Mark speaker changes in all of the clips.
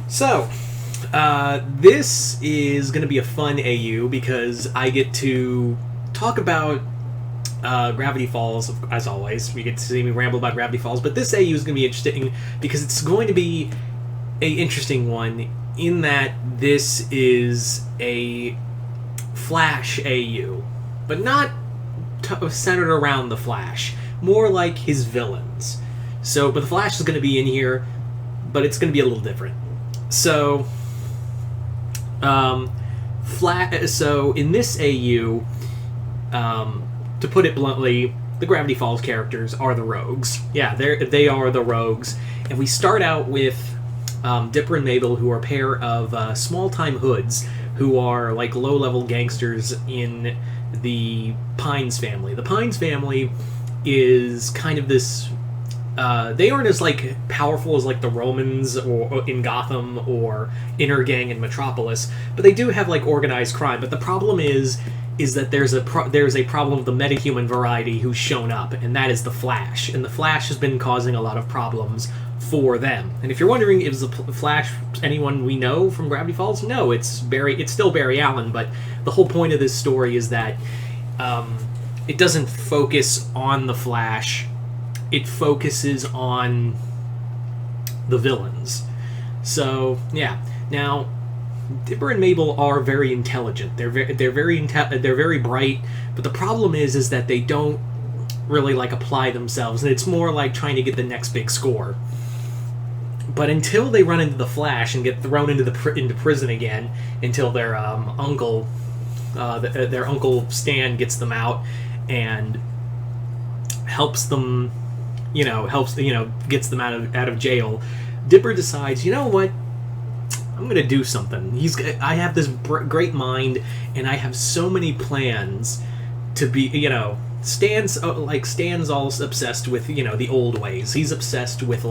Speaker 1: So, this is going to be a fun AU because I get to talk about Gravity Falls, as always. You get to see me ramble about Gravity Falls, but this AU is going to be interesting because it's going to be a interesting one in that this is a Flash AU, but not centered around the Flash. More like his villains. So, but the Flash is going to be in here, but it's going to be a little different. So, so in this AU, to put it bluntly, the Gravity Falls characters are the rogues. Yeah, they are the rogues. And we start out with Dipper and Mabel, who are a pair of small-time hoods who are like low-level gangsters in the Pines family. The Pines family is kind of this... they aren't as like powerful as like the Romans or in Gotham or Inner Gang in Metropolis, but they do have like organized crime. But the problem is that there's a problem of the metahuman variety who's shown up, and that is the Flash. And the Flash has been causing a lot of problems for them. And if you're wondering, is the Flash anyone we know from Gravity Falls? No, it's still Barry Allen. But the whole point of this story is that it doesn't focus on the Flash. It focuses on the villains. So yeah. Now, Dipper and Mabel are very intelligent. They're very bright. But the problem is that they don't really like apply themselves, and it's more like trying to get the next big score. But until they run into the Flash and get thrown into prison again, until their uncle Stan gets them out and helps them. Gets them out of jail. Dipper decides, you know what? I'm gonna do something. I have this great mind, and I have so many plans to be. Stan's all obsessed with the old ways. He's obsessed with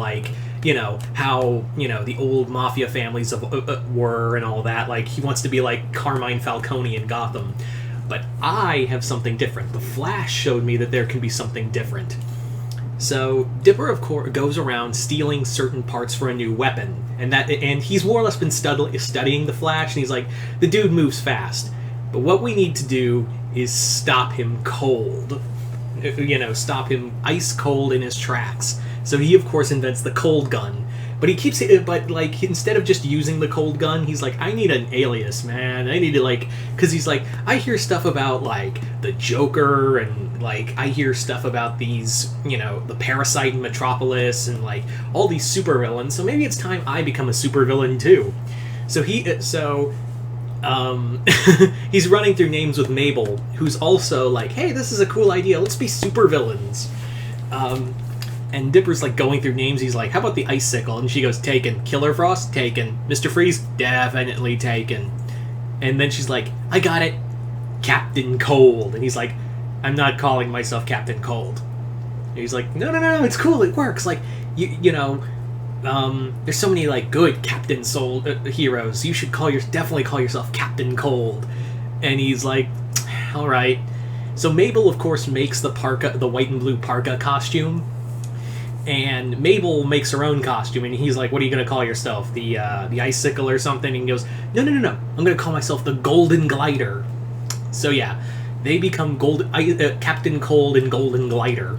Speaker 1: how the old mafia families were and all that. Like he wants to be like Carmine Falcone in Gotham. But I have something different. The Flash showed me that there can be something different. So Dipper, of course, goes around stealing certain parts for a new weapon, and he's more or less been studying the Flash, and he's like, the dude moves fast, but what we need to do is stop him cold. Stop him ice cold in his tracks. So he, of course, invents the cold gun. But he keeps it, but instead of just using the cold gun, he's like, I need an alias, man. I need to because he's like, I hear stuff about the Joker, and I hear stuff about these, the Parasite in Metropolis, and all these supervillains. So maybe it's time I become a supervillain too. So he's running through names with Mabel, who's also like, hey, this is a cool idea. Let's be supervillains. And Dipper's going through names. He's like, how about the Icicle? And she goes, taken. Killer Frost? Taken. Mr. Freeze? Definitely taken. And then she's like, I got it. Captain Cold. And he's like, I'm not calling myself Captain Cold. And he's like, no, it's cool. It works. There's so many good Captain Soul heroes. You should definitely call yourself Captain Cold. And he's like, all right. So Mabel, of course, makes the white and blue parka costume. And Mabel makes her own costume, and he's like, what are you going to call yourself? The Icicle or something? And he goes, no. I'm going to call myself the Golden Glider. So yeah, they become Captain Cold and Golden Glider.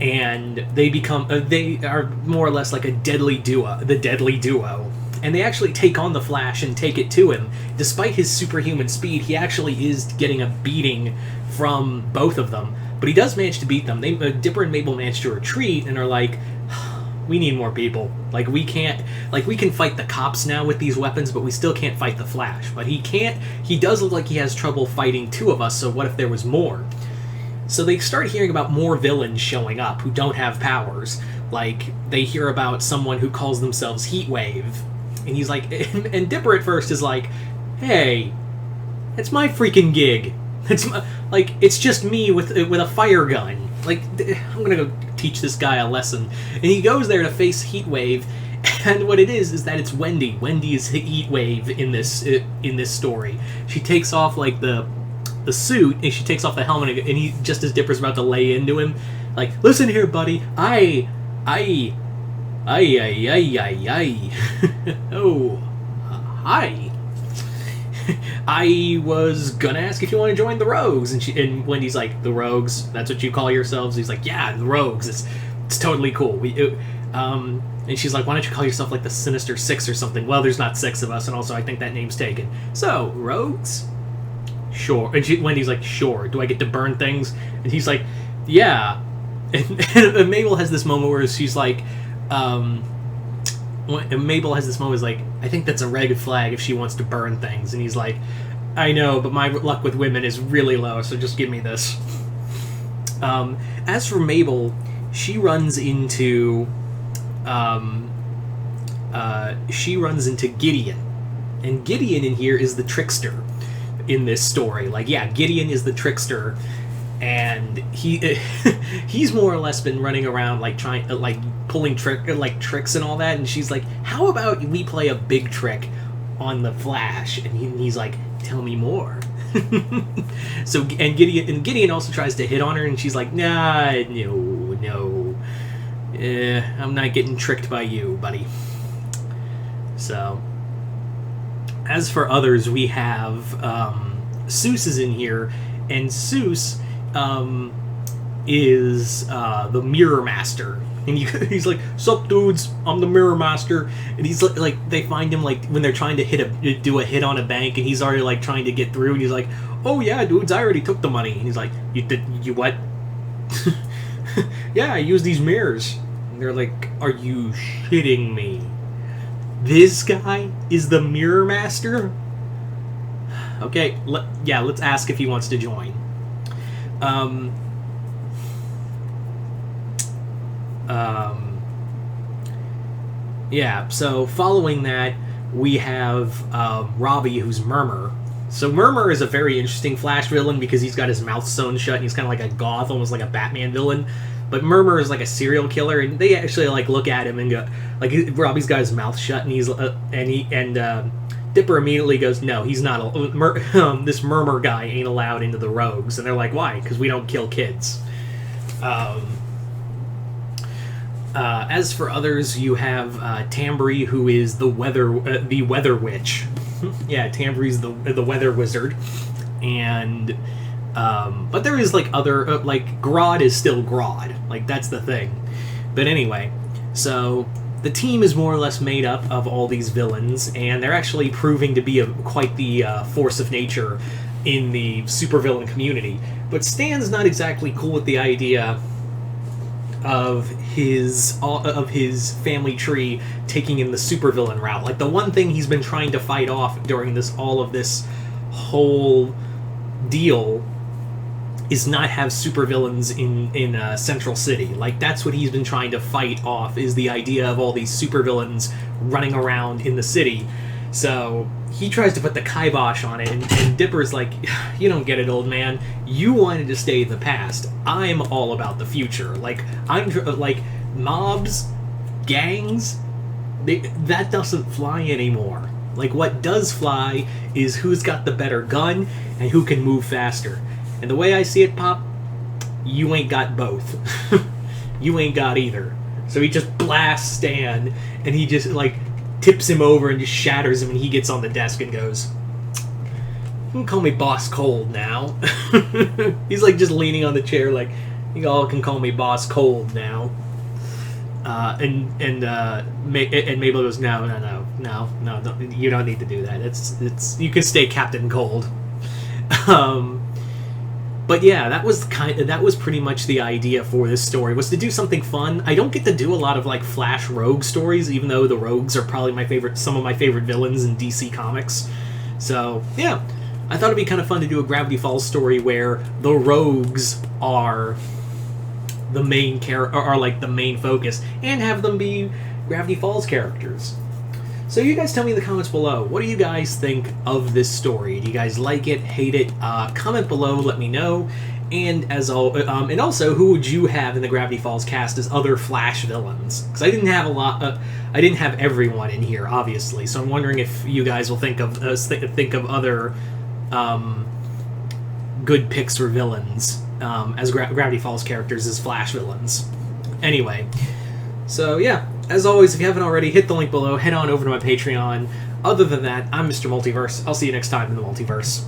Speaker 1: And they are more or less like the Deadly Duo. And they actually take on the Flash and take it to him. Despite his superhuman speed, he actually is getting a beating from both of them. But he does manage to beat them. Dipper and Mabel manage to retreat and are like, we need more people. We can fight the cops now with these weapons, but we still can't fight the Flash. But he does look like he has trouble fighting two of us, so what if there was more? So they start hearing about more villains showing up who don't have powers. They hear about someone who calls themselves Heatwave. And he's like, and Dipper at first is like, hey, it's my freaking gig. It's just me with a fire gun. I'm gonna go teach this guy a lesson. And he goes there to face Heatwave, and what it is that it's Wendy. Wendy is Heatwave in this story. She takes off the suit, and she takes off the helmet, and he, just as Dipper's about to lay into him, listen here, buddy, I. Oh, hi. I was gonna ask if you want to join the Rogues, and Wendy's like, the Rogues? That's what you call yourselves? He's like, yeah, the Rogues. It's totally cool. And she's like, why don't you call yourself like the Sinister Six or something? Well, there's not 6 of us, and also I think that name's taken. So, Rogues? Sure. And Wendy's like, sure. Do I get to burn things? And he's like, yeah. And Mabel has this moment where she's like, Mabel has this moment like, I think that's a red flag if she wants to burn things. And he's like, I know, but my luck with women is really low, so just give me this. As for Mabel, she runs into Gideon. And Gideon in here is the trickster in this story. Like, yeah, Gideon is the trickster, and he's more or less been running around like trying like pulling tricks and all that, and she's like, how about we play a big trick on the Flash? And he's like, tell me more. So Gideon also tries to hit on her, and she's like, nah, no, I'm not getting tricked by you, buddy. So as for others, we have Seuss is in here, and Seuss is the Mirror Master. And he's like, sup dudes, I'm the Mirror Master. And he's like they find him like when they're trying to do a hit on a bank, and he's already like trying to get through, and he's like, oh yeah dudes, I already took the money. And he's like, you what? Yeah, I used these mirrors. And they're like, are you shitting me? This guy is the Mirror Master? Okay, let's ask if he wants to join. Yeah, so following that, we have Robbie, who's Murmur. So Murmur is a very interesting Flash villain because he's got his mouth sewn shut, and he's kind of like a goth, almost like a Batman villain. But Murmur is like a serial killer, and they actually like look at him and go, like, Robbie's got his mouth shut, and he's Dipper immediately goes, no, he's not. This Murmur guy ain't allowed into the Rogues, and they're like, why? Because we don't kill kids. As for others, you have Tambry, who is the weather witch. Yeah, Tambry's the weather wizard, and but there is like other like Grodd is still Grodd, like that's the thing. But anyway, so the team is more or less made up of all these villains, and they're actually proving to be quite the force of nature in the supervillain community. But Stan's not exactly cool with the idea of his family tree taking in the supervillain route. Like, the one thing he's been trying to fight off during this whole deal is not have supervillains in Central City. Like, that's what he's been trying to fight off, is the idea of all these supervillains running around in the city. So he tries to put the kibosh on it, and Dipper's like, you don't get it, old man. You wanted to stay in the past. I'm all about the future. Like, I'm like, mobs, gangs, that doesn't fly anymore. Like, what does fly is who's got the better gun and who can move faster. And the way I see it, Pop, you ain't got both. You ain't got either. So he just blasts Stan, and he just, like, tips him over and just shatters him, and he gets on the desk and goes, you can call me Boss Cold now. He's, like, just leaning on the chair like, you all can call me Boss Cold now. And Mabel goes, no, you don't need to do that. It's you can stay Captain Cold. But yeah, that was pretty much the idea for this story, was to do something fun. I don't get to do a lot of like Flash Rogue stories, even though the Rogues are probably some of my favorite villains in DC Comics. So yeah, I thought it'd be kind of fun to do a Gravity Falls story where the Rogues are the main like the main focus, and have them be Gravity Falls characters. So you guys tell me in the comments below, what do you guys think of this story? Do you guys like it, hate it? Comment below, let me know. And and also, who would you have in the Gravity Falls cast as other Flash villains? Because I didn't have I didn't have everyone in here, obviously. So I'm wondering if you guys will think of other good picks for villains as Gravity Falls characters as Flash villains. Anyway, so yeah. As always, if you haven't already, hit the link below, head on over to my Patreon. Other than that, I'm Mr. Multiverse. I'll see you next time in the multiverse.